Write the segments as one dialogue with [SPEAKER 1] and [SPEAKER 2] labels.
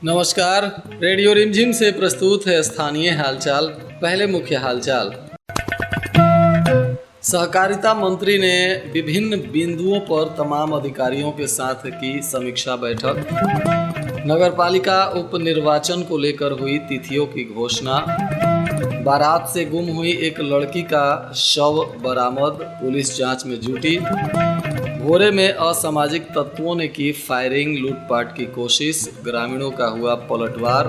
[SPEAKER 1] नमस्कार। रेडियो रिमझिम से प्रस्तुत है स्थानीय हालचाल। पहले मुख्य हालचाल। सहकारिता मंत्री ने विभिन्न बिंदुओं पर तमाम अधिकारियों के साथ की समीक्षा बैठक। नगरपालिका उपनिर्वाचन को लेकर हुई तिथियों की घोषणा। बारात से गुम हुई एक लड़की का शव बरामद, पुलिस जांच में जुटी। भोरे में असामाजिक तत्वों ने की फायरिंग, लूटपाट की कोशिश, ग्रामीणों का हुआ पलटवार।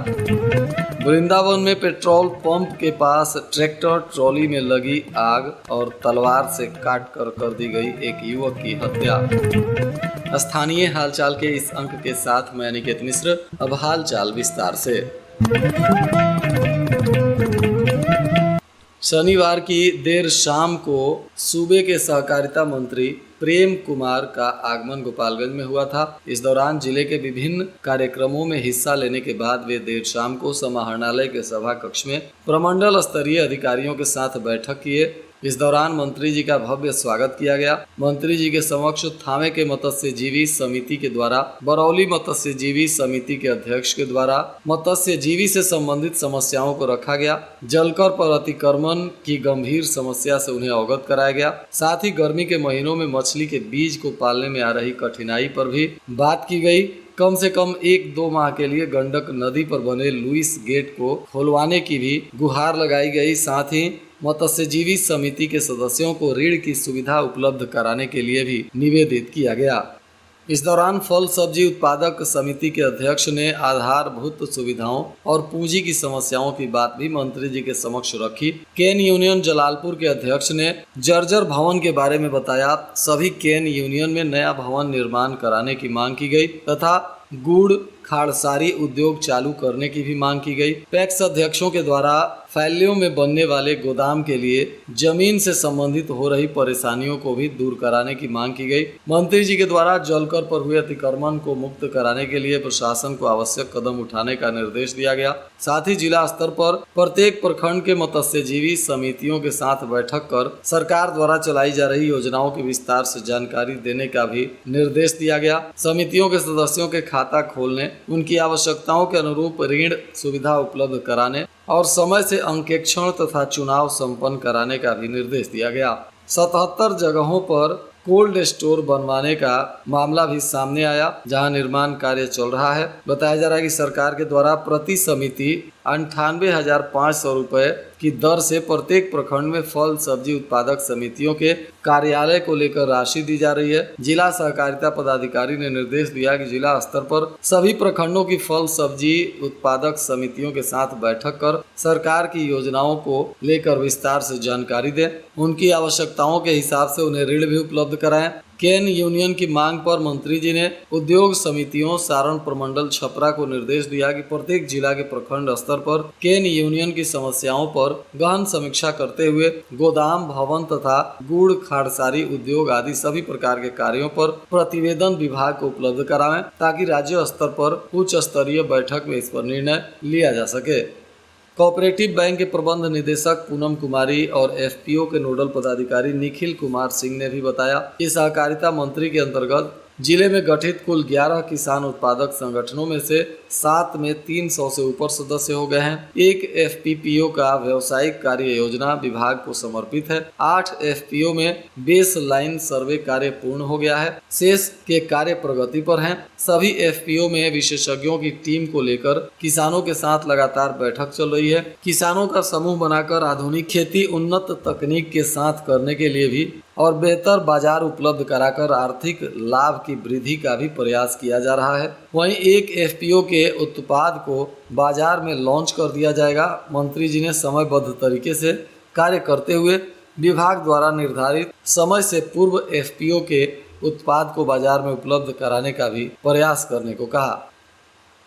[SPEAKER 1] वृंदावन में पेट्रोल पंप के पास ट्रैक्टर ट्रॉली में लगी आग और तलवार से काट कर दी गई एक युवक की हत्या। स्थानीय हालचाल के इस अंक के साथ मैं अनिकेत मिश्र। अब हालचाल विस्तार से। शनिवार की देर शाम को सूबे के सहकारिता मंत्री प्रेम कुमार का आगमन गोपालगंज में हुआ था। इस दौरान जिले के विभिन्न कार्यक्रमों में हिस्सा लेने के बाद वे देर शाम को समाहरणालय के सभा कक्ष में प्रमंडल स्तरीय अधिकारियों के साथ बैठक किए। इस दौरान मंत्री जी का भव्य स्वागत किया गया। मंत्री जी के समक्ष थावे के मत्स्यजीवी समिति के द्वारा, बरौली मत्स्यजीवी समिति के अध्यक्ष के द्वारा मत्स्यजीवी से संबंधित समस्याओं को रखा गया। जलकर पर अतिक्रमण की गंभीर समस्या से उन्हें अवगत कराया गया। साथ ही गर्मी के महीनों में मछली के बीज को पालने में आ रही कठिनाई पर भी बात की गई। कम से कम 1-2 माह के लिए गंडक नदी पर बने लुइस गेट को खोलवाने की भी गुहार लगाई गई। साथ ही मत्स्यजीवी समिति के सदस्यों को ऋण की सुविधा उपलब्ध कराने के लिए भी निवेदित किया गया। इस दौरान फल सब्जी उत्पादक समिति के अध्यक्ष ने आधारभूत सुविधाओं और पूंजी की समस्याओं की बात भी मंत्री जी के समक्ष रखी। केन यूनियन जलालपुर के अध्यक्ष ने जर्जर भवन के बारे में बताया। सभी केन यूनियन में नया भवन निर्माण कराने की मांग की गई तथा गुड़ खाड़सारी उद्योग चालू करने की भी मांग की गई। पैक्स अध्यक्षों के द्वारा फैलियों में बनने वाले गोदाम के लिए जमीन से संबंधित हो रही परेशानियों को भी दूर कराने की मांग की गई। मंत्री जी के द्वारा जलकर पर हुए अतिक्रमण को मुक्त कराने के लिए प्रशासन को आवश्यक कदम उठाने का निर्देश दिया गया। साथ ही जिला स्तर पर प्रत्येक प्रखंड के मत्स्यजीवी समितियों के साथ बैठक कर सरकार द्वारा चलाई जा रही योजनाओं की विस्तार से जानकारी देने का भी निर्देश दिया गया। समितियों के सदस्यों के खाता खोलने, उनकी आवश्यकताओं के अनुरूप ऋण सुविधा उपलब्ध कराने और समय से अंकेक्षण तथा चुनाव संपन्न कराने का भी निर्देश दिया गया। 77 जगहों पर कोल्ड स्टोर बनवाने का मामला भी सामने आया, जहां निर्माण कार्य चल रहा है। बताया जा रहा है कि सरकार के द्वारा प्रति समिति 98,500 रुपये की दर से प्रत्येक प्रखंड में फल सब्जी उत्पादक समितियों के कार्यालय को लेकर राशि दी जा रही है। जिला सहकारिता पदाधिकारी ने निर्देश दिया कि जिला स्तर पर सभी प्रखंडों की फल सब्जी उत्पादक समितियों के साथ बैठक कर सरकार की योजनाओं को लेकर विस्तार से जानकारी दें। उनकी आवश्यकताओं के हिसाब से उन्हें ऋण भी उपलब्ध कराएं। केन यूनियन की मांग पर मंत्री जी ने उद्योग समितियों सारण प्रमंडल छपरा को निर्देश दिया कि प्रत्येक जिला के प्रखंड स्तर पर केन यूनियन की समस्याओं पर गहन समीक्षा करते हुए गोदाम, भवन तथा गुड़ खाड़सारी उद्योग आदि सभी प्रकार के कार्यों पर प्रतिवेदन विभाग को उपलब्ध करावें, ताकि राज्य स्तर पर उच्च स्तरीय बैठक में इस पर निर्णय लिया जा सके। कोऑपरेटिव बैंक के प्रबंध निदेशक पूनम कुमारी और एफपीओ के नोडल पदाधिकारी निखिल कुमार सिंह ने भी बताया कि सहकारिता मंत्री के अंतर्गत जिले में गठित कुल 11 किसान उत्पादक संगठनों में से 7 में 300 से ऊपर सदस्य हो गए हैं। एक एफपीपीओ का व्यवसायिक कार्य योजना विभाग को समर्पित है। 8 एफपीओ में बेस लाइन सर्वे कार्य पूर्ण हो गया है, शेष के कार्य प्रगति पर हैं। सभी एफपीओ में विशेषज्ञों की टीम को लेकर किसानों के साथ लगातार बैठक चल रही है। किसानों का समूह बनाकर आधुनिक खेती उन्नत तकनीक के साथ करने के लिए भी और बेहतर बाजार उपलब्ध कराकर आर्थिक लाभ की वृद्धि का भी प्रयास किया जा रहा है। वहीं एक एफपीओ के उत्पाद को बाजार में लॉन्च कर दिया जाएगा। मंत्री जी ने समयबद्ध तरीके से कार्य करते हुए विभाग द्वारा निर्धारित समय से पूर्व एफपीओ के उत्पाद को बाजार में उपलब्ध कराने का भी प्रयास करने को कहा।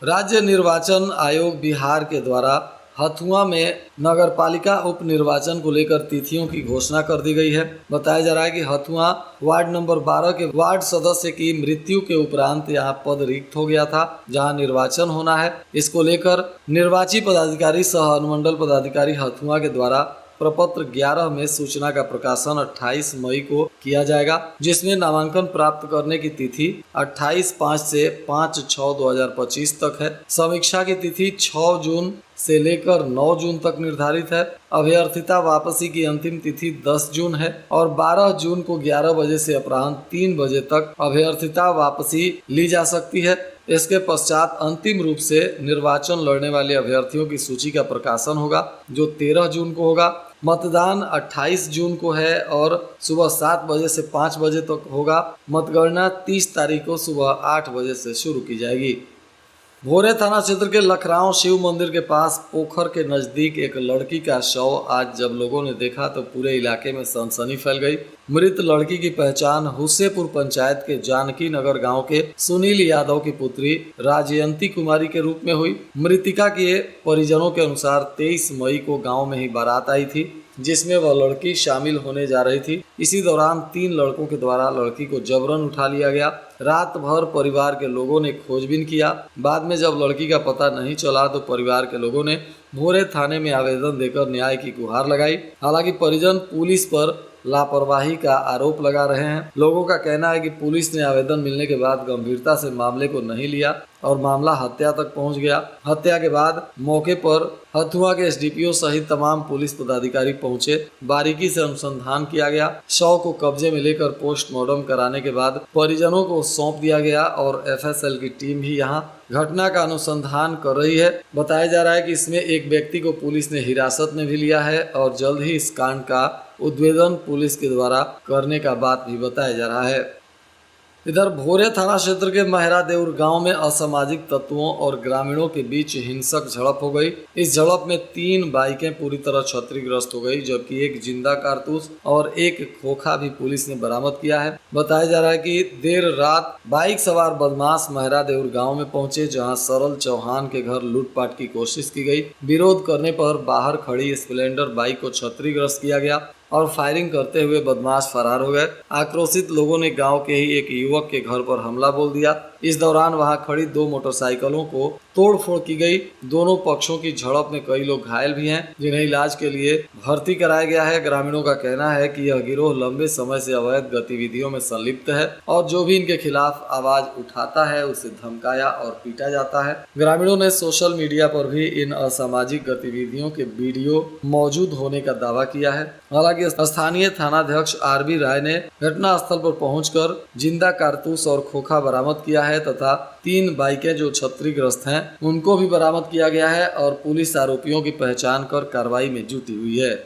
[SPEAKER 1] राज्य निर्वाचन आयोग बिहार के द्वारा हथुआ में नगरपालिका उप निर्वाचन को लेकर तिथियों की घोषणा कर दी गई है। बताया जा रहा है कि हथुआ वार्ड नंबर 12 के वार्ड सदस्य की मृत्यु के उपरांत यहां पद रिक्त हो गया था, जहां निर्वाचन होना है। इसको लेकर निर्वाची पदाधिकारी सह अनुमंडल पदाधिकारी हथुआ के द्वारा प्रपत्र 11 में सूचना का प्रकाशन 28 मई को किया जाएगा, जिसमें नामांकन प्राप्त करने की तिथि 28/5 से 5/6/2025 तक है। समीक्षा की तिथि 6 जून से लेकर 9 जून तक निर्धारित है। अभ्यर्थिता वापसी की अंतिम तिथि 10 जून है और 12 जून को 11 बजे से अपराह्न 3 बजे तक अभ्यर्थिता वापसी ली जा सकती है। इसके पश्चात अंतिम रूप से निर्वाचन लड़ने वाले अभ्यर्थियों की सूची का प्रकाशन होगा, जो 13 जून को होगा। मतदान 28 जून को है और सुबह 7 बजे से 5 बजे तक होगा। मतगणना 30 तारीख को सुबह 8 बजे से शुरू की जाएगी। भोरे थाना क्षेत्र के लखराव शिव मंदिर के पास पोखर के नजदीक एक लड़की का शव आज जब लोगों ने देखा तो पूरे इलाके में सनसनी फैल गई। मृत लड़की की पहचान हुसेपुर पंचायत के जानकी नगर गांव के सुनील यादव की पुत्री राजयंती कुमारी के रूप में हुई। मृतिका के परिजनों के अनुसार 23 मई को गांव में ही बारात आई थी, जिसमें वह लड़की शामिल होने जा रही थी। इसी दौरान 3 लड़कों के द्वारा लड़की को जबरन उठा लिया गया। रात भर परिवार के लोगों ने खोजबीन किया। बाद में जब लड़की का पता नहीं चला तो परिवार के लोगों ने भोरे थाने में आवेदन देकर न्याय की गुहार लगाई। हालांकि परिजन पुलिस पर लापरवाही का आरोप लगा रहे हैं। लोगों का कहना है कि पुलिस ने आवेदन मिलने के बाद गंभीरता से मामले को नहीं लिया और मामला हत्या तक पहुंच गया। हत्या के बाद मौके पर हथुआ के एसडीपीओ सहित तमाम पुलिस पदाधिकारी पहुंचे। बारीकी से अनुसंधान किया गया। शव को कब्जे में लेकर पोस्टमार्टम कराने के बाद परिजनों को सौंप दिया गया और एफएसएल की टीम भी यहां घटना का अनुसंधान कर रही है। बताया जा रहा है कि इसमें एक व्यक्ति को पुलिस ने हिरासत में भी लिया है और जल्द ही इस कांड का उद्भेदन पुलिस के द्वारा करने का बात भी बताया जा रहा है। इधर भोरे थाना क्षेत्र के महरा देउर गांव में असामाजिक तत्वों और ग्रामीणों के बीच हिंसक झड़प हो गई। इस झड़प में 3 बाइकें पूरी तरह क्षतिग्रस्त हो गई, जबकि एक जिंदा कारतूस और एक खोखा भी पुलिस ने बरामद किया है। बताया जा रहा है कि देर रात बाइक सवार बदमाश महरा देउर गांव में पहुंचे, जहां सरल चौहान के घर लूटपाट की कोशिश की गई। विरोध करने पर बाहर खड़ी स्प्लेंडर बाइक को क्षतिग्रस्त किया गया और फायरिंग करते हुए बदमाश फरार हो गए। आक्रोशित लोगों ने गांव के ही एक युवक के घर पर हमला बोल दिया। इस दौरान वहां खड़ी 2 मोटरसाइकिलों को तोड़फोड़ की गई। दोनों पक्षों की झड़प में कई लोग घायल भी हैं, जिन्हें इलाज के लिए भर्ती कराया गया है। ग्रामीणों का कहना है कि यह गिरोह लंबे समय से अवैध गतिविधियों में संलिप्त है और जो भी इनके खिलाफ आवाज उठाता है उसे धमकाया और पीटा जाता है। ग्रामीणों ने सोशल मीडिया पर भी इन असामाजिक गतिविधियों के वीडियो मौजूद होने का दावा किया है। हालांकि स्थानीय थानाध्यक्ष आरबी राय ने घटना स्थल पर पहुंचकर जिंदा कारतूस और खोखा बरामद किया है तथा 3 बाइकें जो क्षतिग्रस्त हैं उनको भी बरामद किया गया है और पुलिस आरोपियों की पहचान कर कार्रवाई में जुटी हुई है।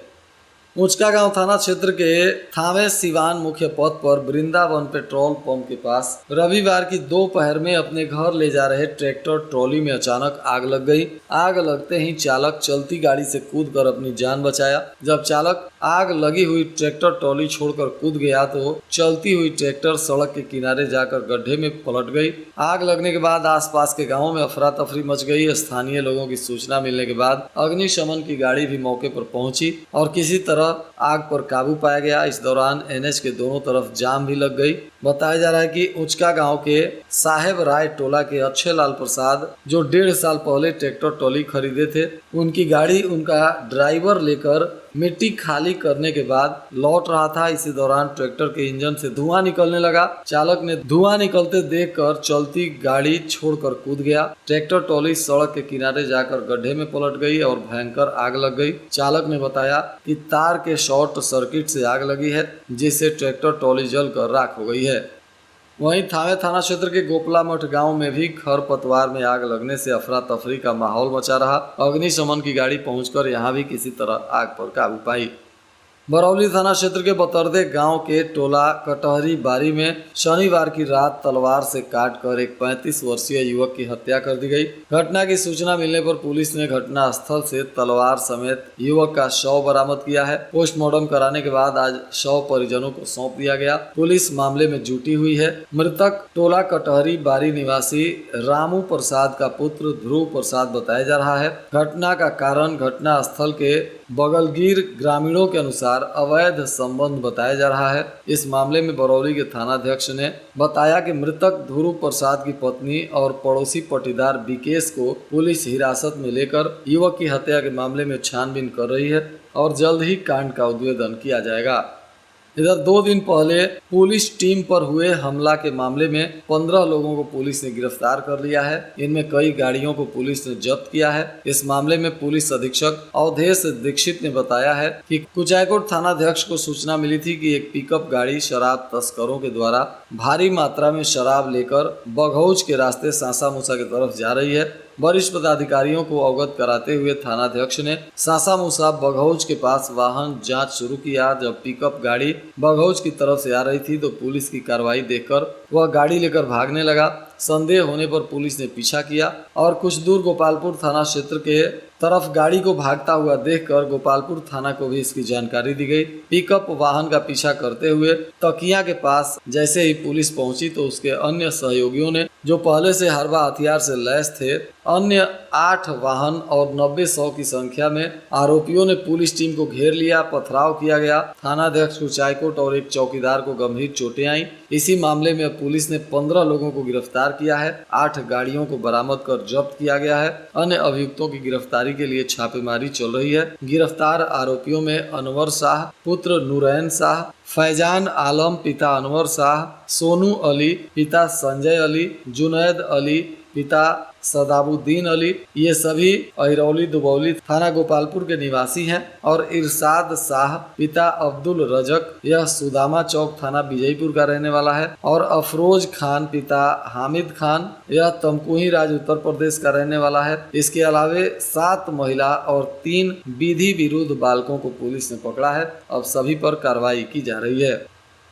[SPEAKER 1] ऊंचका गांव थाना क्षेत्र के थावे सिवान मुख्य पथ पर वृंदावन पेट्रोल पंप के पास रविवार की दोपहर में अपने घर ले जा रहे ट्रैक्टर ट्रॉली में अचानक आग लग गई। आग लगते ही चालक चलती गाड़ी से कूदकर अपनी जान बचाया। जब चालक आग लगी हुई ट्रैक्टर ट्रॉली छोड़कर कूद गया तो चलती हुई ट्रैक्टर सड़क के किनारे जाकर गड्ढे में पलट गई। आग लगने के बाद आसपास के गांवों में अफरा तफरी मच गई। स्थानीय लोगों की सूचना मिलने के बाद अग्निशमन की गाड़ी भी मौके पर पहुंची और किसी तरह आग पर काबू पाया गया। इस दौरान एनएच के दोनों तरफ जाम भी लग गई। बताया जा रहा है कि ऊंचका गांव के साहेब राय टोला के अक्षय लाल प्रसाद, जो 1.5 साल पहले ट्रैक्टर ट्रॉली खरीदे थे, उनकी गाड़ी उनका ड्राइवर लेकर मिट्टी खाली करने के बाद लौट रहा था। इसी दौरान ट्रैक्टर के इंजन से धुआं निकलने लगा। चालक ने धुआं निकलते देखकर चलती गाड़ी छोड़कर कूद गया। ट्रैक्टर ट्रॉली सड़क के किनारे जाकर गड्ढे में पलट गई और भयंकर आग लग गई। चालक ने बताया कि तार के शॉर्ट सर्किट से आग लगी है, जिससे ट्रैक्टर ट्रॉली जलकर राख हो गई है। वहीं थावे थाना क्षेत्र के गोपला मठ गांव में भी खरपतवार में आग लगने से अफरा तफरी का माहौल मचा रहा। अग्निशमन की गाड़ी पहुंचकर यहां भी किसी तरह आग पर काबू पाई। बरौली थाना क्षेत्र के बतरदे गांव के टोला कटहरी बारी में शनिवार की रात तलवार से काटकर एक 35 वर्षीय युवक की हत्या कर दी गई। घटना की सूचना मिलने पर पुलिस ने घटना स्थल से तलवार समेत युवक का शव बरामद किया है। पोस्टमार्टम कराने के बाद आज शव परिजनों को सौंप दिया गया। पुलिस मामले में जुटी हुई है। मृतक टोला कटहरी बारी निवासी रामू प्रसाद का पुत्र ध्रुव प्रसाद बताया जा रहा है। घटना का कारण घटना स्थल के बगलगीर ग्रामीणों के अनुसार अवैध संबंध बताया जा रहा है। इस मामले में बरौली के थानाध्यक्ष ने बताया कि मृतक ध्रुव प्रसाद की पत्नी और पड़ोसी पटीदार विकेश को पुलिस हिरासत में लेकर युवक की हत्या के मामले में छानबीन कर रही है और जल्द ही कांड का उद्भेदन किया जाएगा। इधर 2 दिन पहले पुलिस टीम पर हुए हमला के मामले में 15 लोगों को पुलिस ने गिरफ्तार कर लिया है। इनमें कई गाड़ियों को पुलिस ने जब्त किया है। इस मामले में पुलिस अधीक्षक अवधेश दीक्षित ने बताया है कि कुचायकोट थानाध्यक्ष को सूचना मिली थी कि एक पिकअप गाड़ी शराब तस्करों के द्वारा भारी मात्रा में शराब लेकर बघौच के रास्ते सासा मूसा की तरफ जा रही है। वरिष्ठ पदाधिकारियों को अवगत कराते हुए थानाध्यक्ष ने सासा मूसा बघौच के पास वाहन जांच शुरू किया। जब पिकअप गाड़ी बघौच की तरफ से आ रही थी तो पुलिस की कार्रवाई देखकर वह गाड़ी लेकर भागने लगा। संदेह होने पर पुलिस ने पीछा किया और कुछ दूर गोपालपुर थाना क्षेत्र के तरफ गाड़ी को भागता हुआ देखकर गोपालपुर थाना को भी इसकी जानकारी दी गई। पिकअप वाहन का पीछा करते हुए तकिया के पास जैसे ही पुलिस पहुंची तो उसके अन्य सहयोगियों ने, जो पहले से हरबा हथियार से लैस थे, अन्य 8 वाहन और 90-100 की संख्या में आरोपियों ने पुलिस टीम को घेर लिया। पथराव किया गया। थानाध्यक्ष कुचायकोट और एक चौकीदार को गंभीर चोटें आईं। इसी मामले में पुलिस ने 15 लोगों को गिरफ्तार किया है। 8 गाड़ियों को बरामद कर जब्त किया गया है। अन्य अभियुक्तों की गिरफ्तारी के लिए छापेमारी चल रही है। गिरफ्तार आरोपियों में अनवर शाह पुत्र नूरैन शाह, फैजान आलम पिता अनवर शाह, सोनू अली पिता संजय अली, जुनैद अली पिता सदाबुद्दीन अली, ये सभी अहिरौली दुबौली थाना गोपालपुर के निवासी हैं। और इरशाद शाह पिता अब्दुल रजक, यह सुदामा चौक थाना विजयपुर का रहने वाला है। और अफरोज खान पिता हामिद खान, यह तमकुही राज्य उत्तर प्रदेश का रहने वाला है। इसके अलावे 7 महिला और 3 विधि विरुद्ध बालकों को पुलिस ने पकड़ा है। अब सभी पर कार्रवाई की जा रही है।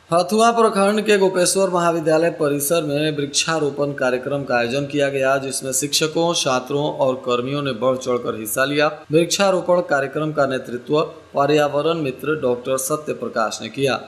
[SPEAKER 1] हथुआ प्रखंड के गोपेश्वर महाविद्यालय परिसर में वृक्षारोपण कार्यक्रम का आयोजन किया गया, जिसमें शिक्षकों, छात्रों और कर्मियों ने बढ़ चढ़कर हिस्सा लिया। वृक्षारोपण कार्यक्रम का नेतृत्व पर्यावरण मित्र डॉक्टर सत्य प्रकाश ने किया।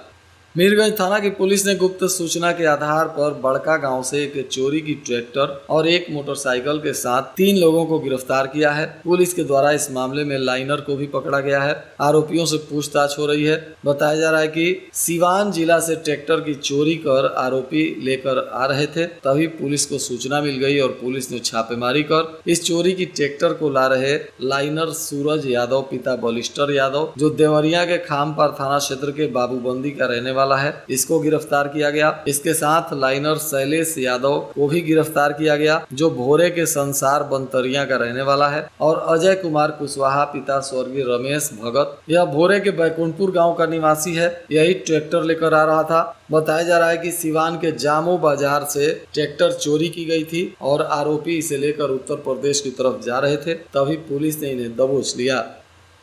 [SPEAKER 1] मीरगंज थाना की पुलिस ने गुप्त सूचना के आधार पर बड़का गांव से एक चोरी की ट्रैक्टर और एक मोटरसाइकिल के साथ 3 लोगों को गिरफ्तार किया है। पुलिस के द्वारा इस मामले में लाइनर को भी पकड़ा गया है। आरोपियों से पूछताछ हो रही है। बताया जा रहा है कि सीवान जिला से ट्रैक्टर की चोरी कर आरोपी लेकर आ रहे थे, तभी पुलिस को सूचना मिल गई और पुलिस ने छापेमारी कर इस चोरी की ट्रैक्टर को ला रहे लाइनर सूरज यादव पिता बलिस्टर यादव, जो देवरिया के खामपार थाना क्षेत्र के बाबूबंदी का रहने वाला है, इसको गिरफ्तार किया गया। इसके साथ लाइनर शैलेश यादव को भी गिरफ्तार किया गया, जो भोरे के संसार बंतरिया का रहने वाला है। और अजय कुमार कुशवाहा पिता स्वर्गीय रमेश भगत, यह भोरे के बैकुंठपुर गांव का निवासी है। यही ट्रैक्टर लेकर आ रहा था। बताया जा रहा है कि सिवान के जामो बाजार से ट्रैक्टर चोरी की गई थी और आरोपी इसे लेकर उत्तर प्रदेश की तरफ जा रहे थे, तभी पुलिस ने इन्हें दबोच लिया।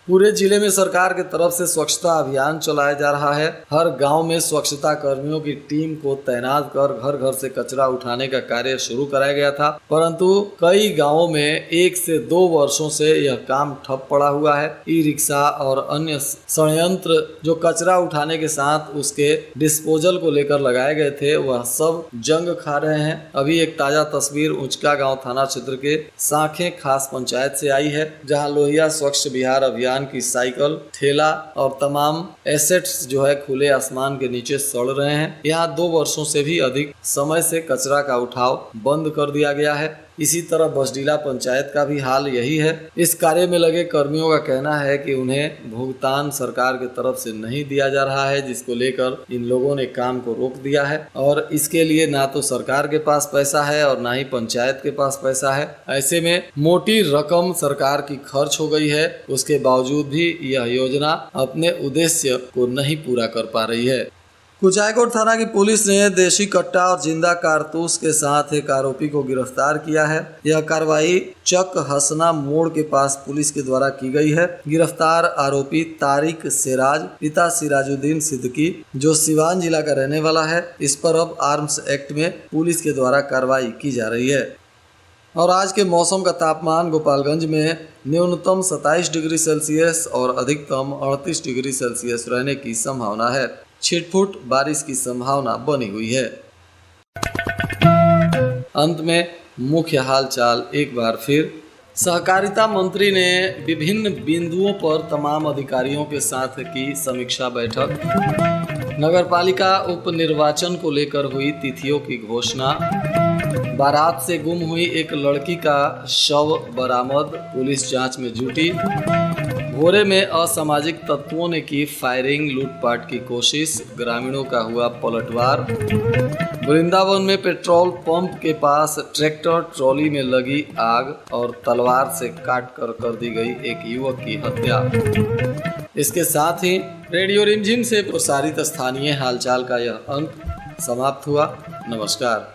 [SPEAKER 1] पूरे जिले में सरकार की तरफ से स्वच्छता अभियान चलाया जा रहा है। हर गांव में स्वच्छता कर्मियों की टीम को तैनात कर घर घर से कचरा उठाने का कार्य शुरू कराया गया था, परंतु कई गांवों में 1 से 2 वर्षों से यह काम ठप पड़ा हुआ है। ई रिक्शा और अन्य संयंत्र जो कचरा उठाने के साथ उसके डिस्पोजल को लेकर लगाए गए थे, वह सब जंग खा रहे हैं। अभी एक ताजा तस्वीर उचका गाँव थाना क्षेत्र के साखे खास पंचायत से आई है, जहाँ लोहिया स्वच्छ बिहार अभियान की साइकिल, ठेला और तमाम एसेट्स जो है खुले आसमान के नीचे सड़ रहे हैं। यहाँ 2 वर्षों से भी अधिक समय से कचरा का उठाव बंद कर दिया गया है। इसी तरह बसडीला पंचायत का भी हाल यही है। इस कार्य में लगे कर्मियों का कहना है कि उन्हें भुगतान सरकार की तरफ से नहीं दिया जा रहा है, जिसको लेकर इन लोगों ने काम को रोक दिया है। और इसके लिए ना तो सरकार के पास पैसा है और ना ही पंचायत के पास पैसा है। ऐसे में मोटी रकम सरकार की खर्च हो गई है, उसके बावजूद भी यह योजना अपने उद्देश्य को नहीं पूरा कर पा रही है। कुचायकोट थाना की पुलिस ने देशी कट्टा और जिंदा कारतूस के साथ एक आरोपी को गिरफ्तार किया है। यह कार्रवाई चक हसना मोड़ के पास पुलिस के द्वारा की गई है। गिरफ्तार आरोपी तारिक सिराज पिता सिराजुद्दीन सिद्दीकी, जो सिवान जिला का रहने वाला है, इस पर अब आर्म्स एक्ट में पुलिस के द्वारा कार्रवाई की जा रही है। और आज के मौसम का तापमान गोपालगंज में न्यूनतम 27 डिग्री सेल्सियस और अधिकतम 38 डिग्री सेल्सियस रहने की संभावना है। छिटपुट बारिश की संभावना बनी हुई है। अंत में मुख्य हालचाल एक बार फिर। सहकारिता मंत्री ने विभिन्न बिंदुओं पर तमाम अधिकारियों के साथ की समीक्षा बैठक। नगरपालिका उपनिर्वाचन को लेकर हुई तिथियों की घोषणा। बारात से गुम हुई एक लड़की का शव बरामद, पुलिस जांच में जुटी। भोरे में असामाजिक तत्वों ने की फायरिंग, लूटपाट की कोशिश, ग्रामीणों का हुआ पलटवार। वृंदावन में पेट्रोल पंप के पास ट्रैक्टर ट्रॉली में लगी आग और तलवार से काट कर दी गई एक युवक की हत्या। इसके साथ ही रेडियो रिमझिम से प्रसारित स्थानीय हालचाल का यह अंक समाप्त हुआ। नमस्कार।